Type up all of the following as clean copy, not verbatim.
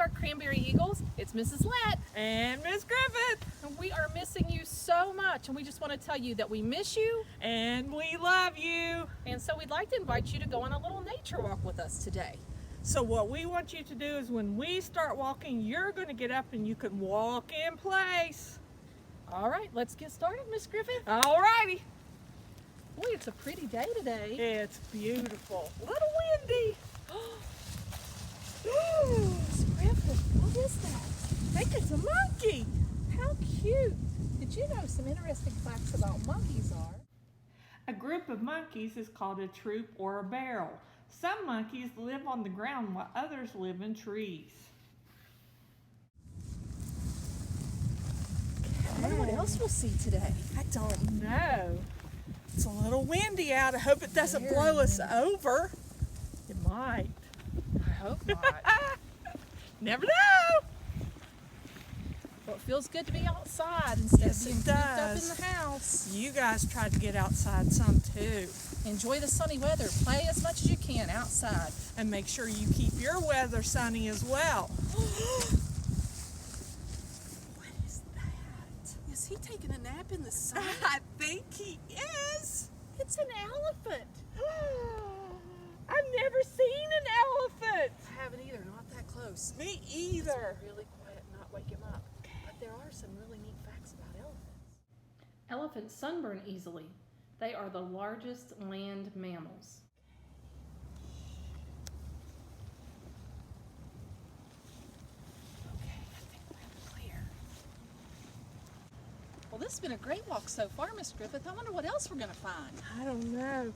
our Cranberry Eagles. It's Mrs. Lett. And Miss Griffith. And we are missing you so much. And we just want to tell you that we miss you. And we love you. And so we'd like to invite you to go on a little nature walk with us today. So what we want you to do is when we start walking, you're going to get up and you can walk in place. All right, let's get started, Miss Griffith. All righty. Boy, it's a pretty day today. It's beautiful. A little windy. Miss Griffith, what is that? I think it's a monkey. How cute. Did you know some interesting facts about monkeys are? A group of monkeys is called a troop or a barrel. Some monkeys live on the ground while others live in trees. I wonder what else we'll see today. I don't know. It's a little windy out. I hope it doesn't blow us over. It might. I hope not. Never know. Well, it feels good to be outside instead Yes, of being it cooped up does. in the house. You guys tried to get outside some too. Enjoy the sunny weather. Play as much as you can outside. And make sure you keep your weather sunny as well. What is that? Is he taking a nap in the sun? I think he is. It's an elephant. I've never seen an elephant. I haven't either, not that close. Me Let's either. be really quiet and not wake him up. But there are some really neat facts about elephants. Elephants sunburn easily. They are the largest land mammals. Okay, I think we're clear. Well, this has been a great walk so far, Miss Griffith. I wonder what else we're going to find. I don't know.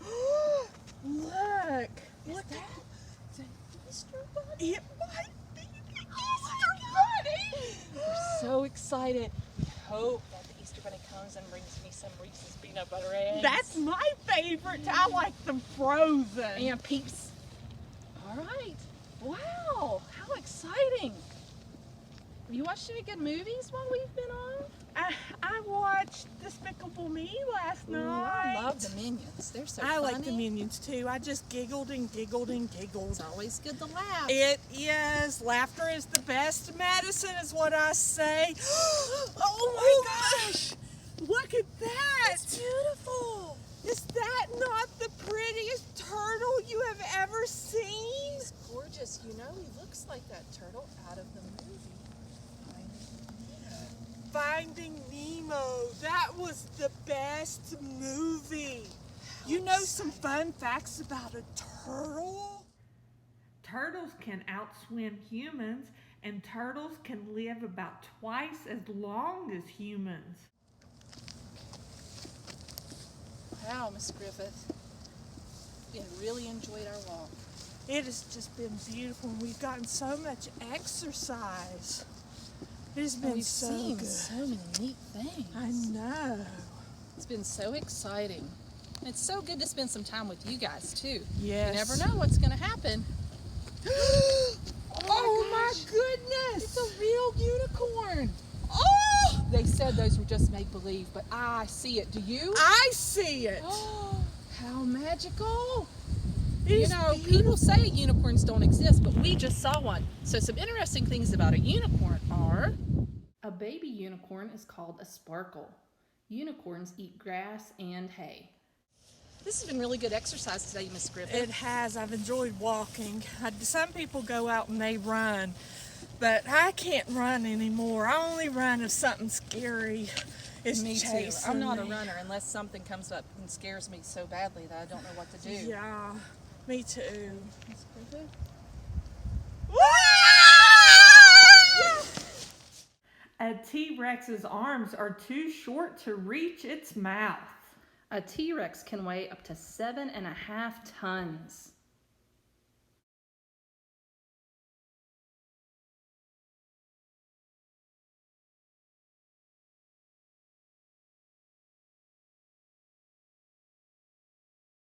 Look. Look that at an Easter bunny? it. Might be the Oh Easter bunny. We're so excited. We hope that the Easter bunny comes and brings me some Reese's peanut butter eggs. That's my favorite. I like them frozen. and Peeps. All right. Wow, how exciting. Have you watched any good movies while we've been on? I watched Despicable Me last night. I love the Minions. They're so I funny. like the Minions too. I just giggled and giggled and giggled. It's always good to laugh. It is. Laughter is the best medicine, is what I say. Oh my gosh! Look at that! It's beautiful. Is that not the prettiest turtle you have ever seen? He's gorgeous. You know, he looks like that turtle out of the movie. Finding Nemo. That was the best movie. You know some fun facts about a turtle? Turtles can outswim humans, and turtles can live about twice as long as humans. Wow, Miss Griffith. We really enjoyed our walk. It has just been beautiful, and we've gotten so much exercise. It has been We've so seen good. so many neat things. I know. It's been so exciting. It's so good to spend some time with you guys too. Yes. You never know what's going to happen. Oh my goodness! It's a real unicorn. Oh! They said those were just make-believe, but I see it. Do you? I see it. How magical. It You is know, beautiful. people say unicorns don't exist, but we just saw one. So some interesting things about a unicorn are: a baby unicorn is called a sparkle. Unicorns eat grass and hay. This has been really good exercise today, Miss Griffith. It has. I've enjoyed walking. Some people go out and they run, but I can't run anymore. I only run if something scary is Me too. chasing I'm not a me. runner unless something comes up and scares me so badly that I don't know what to do. Yeah, me too. Miss Griffith? A T-Rex's arms are too short to reach its mouth. A T-Rex can weigh up to 7.5 tons.